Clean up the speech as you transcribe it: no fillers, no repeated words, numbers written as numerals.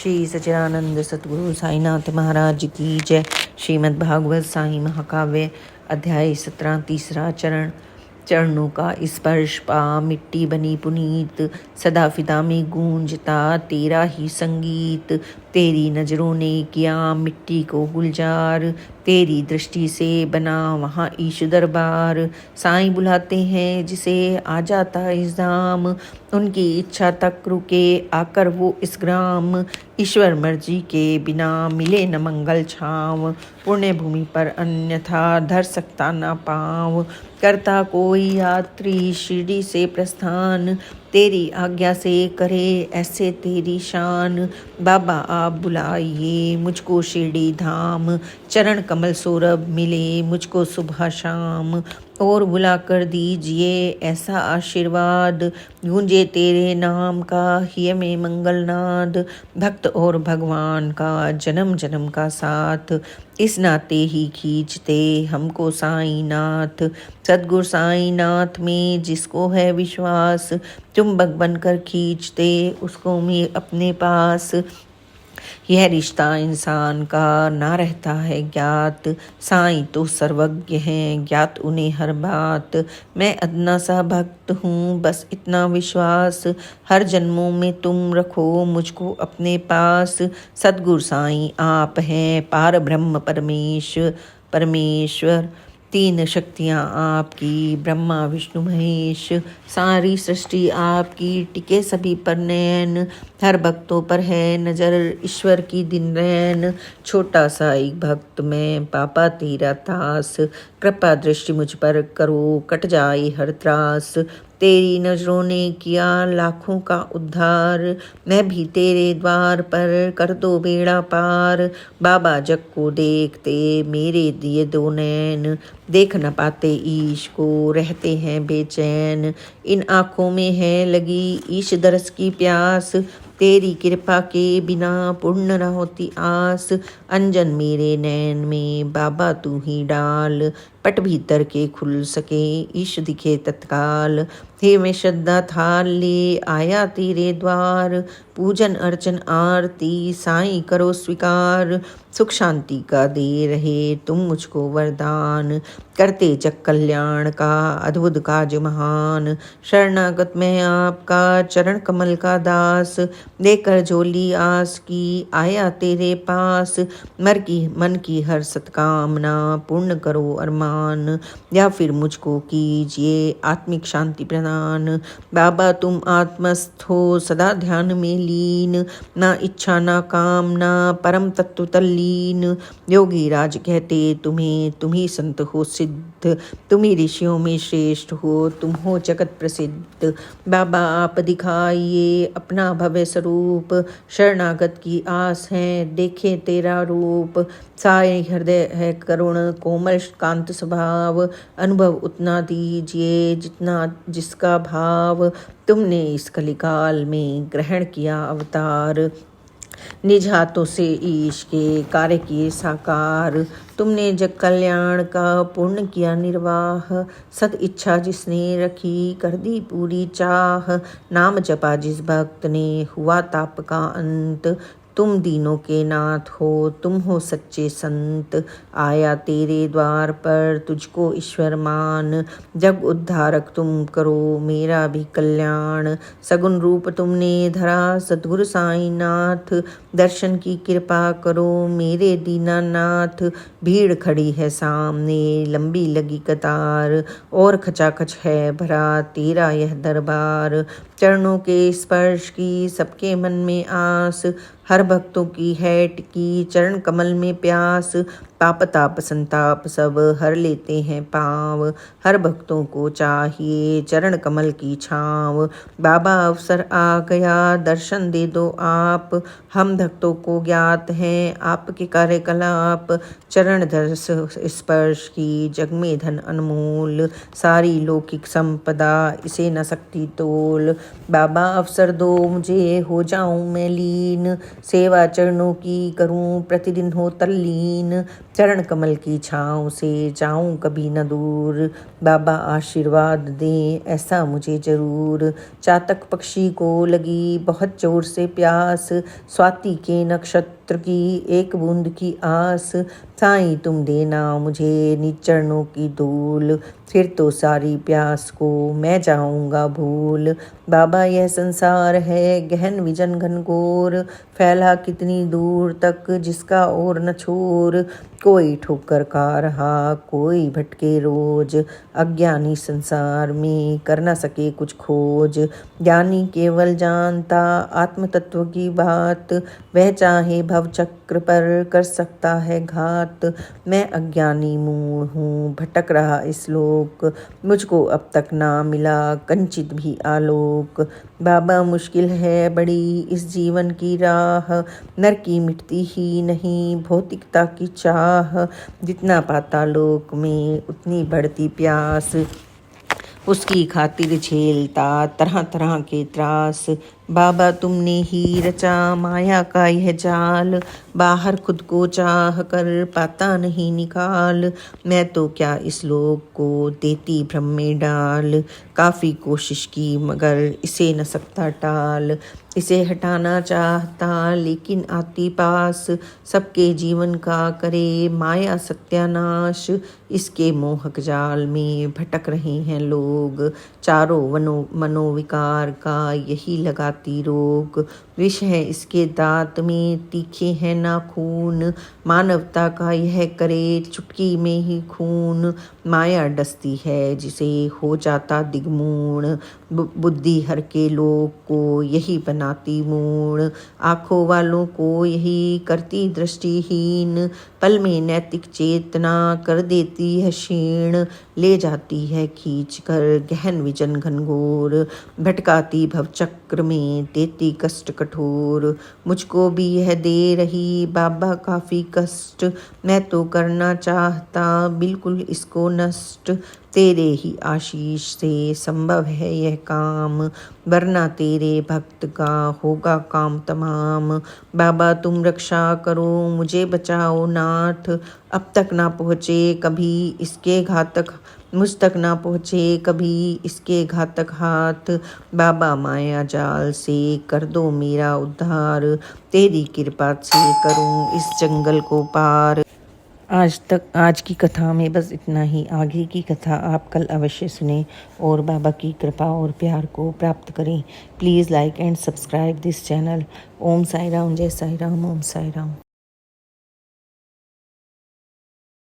श्री सच्चिदानंद सतगुरु साईनाथ महाराज की जय। श्रीमद् भागवत साई महाकाव्य अध्याय 17 तीसरा चरण। चरणों का स्पर्श पा मिट्टी बनी पुनीत, सदा फिदा में गूंजता तेरा ही संगीत। तेरी नजरों ने किया मिट्टी को गुलजार, तेरी दृष्टि से बना वहाँ ईश दरबार। साईं बुलाते हैं जिसे आ जाता इस धाम, उनकी इच्छा तक रुके आकर वो इस ग्राम। ईश्वर मर्जी के बिना मिले न मंगल छाँव, पुण्य भूमि पर अन्यथा धर सकता न पाँव। करता कोई यात्री शिरडी से प्रस्थान, तेरी आज्ञा से करे ऐसे तेरी शान। बाबा आप बुलाइए मुझको शिरडी धाम, चरण कमल सौरभ मिले मुझको सुबह शाम। और बुला कर दीजिए ऐसा आशीर्वाद, गूंजे तेरे नाम का हिय में मंगलनाद। भक्त और भगवान का जन्म जन्म का साथ, इस नाते ही खींचते हमको साईनाथ। सद्गुरु साईनाथ में जिसको है विश्वास, चुंबक बनकर खींचते उसको मैं अपने पास। यह रिश्ता इंसान का ना रहता है ज्ञात, साईं तो सर्वज्ञ हैं ज्ञात उन्हें हर बात। मैं अदना सा भक्त हूँ बस इतना विश्वास, हर जन्मों में तुम रखो मुझको अपने पास। सद्गुरु साईं आप हैं पार ब्रह्म परमेश्वर, तीन शक्तियाँ आपकी ब्रह्मा विष्णु महेश। सारी सृष्टि आपकी टिके सभी पर नैन, हर भक्तों पर है नजर ईश्वर की दिन रैन। छोटा सा एक भक्त मैं पापा तेरा तास, कृपा दृष्टि मुझ पर करो कट जाए हर त्रास। तेरी नजरों ने किया लाखों का उद्धार, मैं भी तेरे द्वार पर कर दो बेड़ा पार। बाबा जग को देखते मेरे दिए दो नैन, देख न पाते ईश को रहते हैं बेचैन। इन आँखों में है लगी ईश दरस की प्यास, तेरी कृपा के बिना पूर्ण न होती आस। अंजन मेरे नैन में बाबा तू ही डाल, पट भीतर के खुल सके ईश दिखे तत्काल। हे मैं श्रद्धा थाल ले आया तेरे द्वार, पूजन अर्चन आरती साईं करो स्वीकार। सुख शांति का दे रहे तुम मुझको वरदान, करते जग कल्याण का अद्भुत काज महान। शरणागत मैं आपका चरण कमल का दास, लेकर झोली आस की आया तेरे पास। मन की हर सत्कामना पूर्ण करो अरमान, या फिर मुझको कीजिए आत्मिक शांति प्रदान। बाबा तुम आत्मस्थ हो सदा ध्यान में लीन, ना इच्छा ना कामना परम तत्व तल्लीन। योगी राज कहते तुम्हें तुम ही संत हो सिद्ध, तुम ही ऋषियों में श्रेष्ठ हो तुम हो जगत प्रसिद्ध। बाबा आप दिखाइए अपना भव्य स्वरूप, शरणागत की आस है देखे तेरा रूप। साई हृदय है करुण कोमल कांत स्वभाव, अनुभव उतना दीजिए जितना जिसका भाव। तुमने इस कलिकाल में ग्रहण किया अवतार, निज हाथों से ईश के कार्य किए साकार। तुमने जग कल्याण का पूर्ण किया निर्वाह, सद इच्छा जिसने रखी कर दी पूरी चाह। नाम जपा जिस भक्त ने हुआ ताप का अंत, तुम दीनों के नाथ हो तुम हो सच्चे संत। आया तेरे द्वार पर तुझको ईश्वर मान, जग उद्धारक तुम करो मेरा भी कल्याण। सगुण रूप तुमने धरा सद्गुरु साईनाथ, दर्शन की कृपा करो मेरे दीनानाथ। भीड़ खड़ी है सामने लंबी लगी कतार, और खचाखच है भरा तेरा यह दरबार। चरणों के स्पर्श की सबके मन में आस, हर भक्तों की है टिकी चरण कमल में प्यास। पाप ताप संताप सब हर लेते हैं पाँव, हर भक्तों को चाहिए चरण कमल की छाँव। बाबा अवसर आ गया दर्शन दे दो आप, हम भक्तों को ज्ञात हैं आपके कार्यकलाप। चरण दर्श स्पर्श की जग में धन अनमोल, सारी लौकिक संपदा इसे न सकती तोल। बाबा अवसर दो मुझे हो जाऊं मैं लीन, सेवा चरणों की करूं प्रतिदिन हो तल्लीन। चरण कमल की छाँव से जाऊं कभी न दूर। बाबा आशीर्वाद दें ऐसा मुझे ज़रूर। चातक पक्षी को लगी बहुत जोर से प्यास, स्वाति के नक्षत्र की एक बूंद की आस। साईं तुम देना मुझे निज चरणों की धूल, फिर तो सारी प्यास को मैं जाऊंगा भूल। बाबा यह संसार है गहन विजन घनघोर, फैला कितनी दूर तक जिसका और न छोर। कोई ठोकर खा रहा कोई भटके रोज, अज्ञानी संसार में कर न सके कुछ खोज। ज्ञानी केवल जानता आत्म तत्व की बात, वह चाहे भव चक्र पर कर सकता है घात। मैं अज्ञानी मूढ़ हूँ भटक रहा इस लोक, मुझको अब तक ना मिला कंचित भी आलोक। बाबा मुश्किल है बड़ी इस जीवन की राह, नर की मिटती ही नहीं भौतिकता की चाह। जितना पाता लोक में उतनी बढ़ती प्यास, उसकी खातिर झेलता तरह तरह के त्रास। बाबा तुमने ही रचा माया का यह जाल, बाहर खुद को चाह कर पाता नहीं निकाल। मैं तो क्या इस लोक को देती भ्रम में डाल, काफ़ी कोशिश की मगर इसे न सकता टाल। इसे हटाना चाहता लेकिन आती पास, सबके जीवन का करे माया सत्यानाश। इसके मोहक जाल में भटक रहे हैं लोग, चारों मनोविकार का यही लगाती रोग। विष है इसके दांत में तीखे हैं नाखून, मानवता का यह करे चुटकी में ही खून। माया डसती है जिसे हो जाता दिग्मूढ़, बुद्धि हर के लोग को यही बनाती मूढ़। आँखों वालों को यही करती दृष्टिहीन, पल में नैतिक चेतना कर देती है क्षीण। ले जाती है खींच कर गहन विजन घनघोर, भटकाती भव चक्र में देती कष्ट कठोर। मुझको भी यह दे रही बाबा काफ़ी कष्ट, मैं तो करना चाहता बिल्कुल इसको नष्ट। तेरे ही आशीष से संभव है यह काम, वरना तेरे भक्त का होगा काम तमाम। बाबा तुम रक्षा करो मुझे बचाओ नाथ, अब तक ना पहुँचे कभी इसके घातक, मुझ तक ना पहुँचे कभी इसके घातक हाथ। बाबा माया जाल से कर दो मेरा उद्धार, तेरी कृपा से करूँ इस जंगल को पार। आज की कथा में बस इतना ही। आगे की कथा आप कल अवश्य सुनें और बाबा की कृपा और प्यार को प्राप्त करें। Please like and subscribe this channel. Om Sai Ram, जय साई राम, ओम साई राम।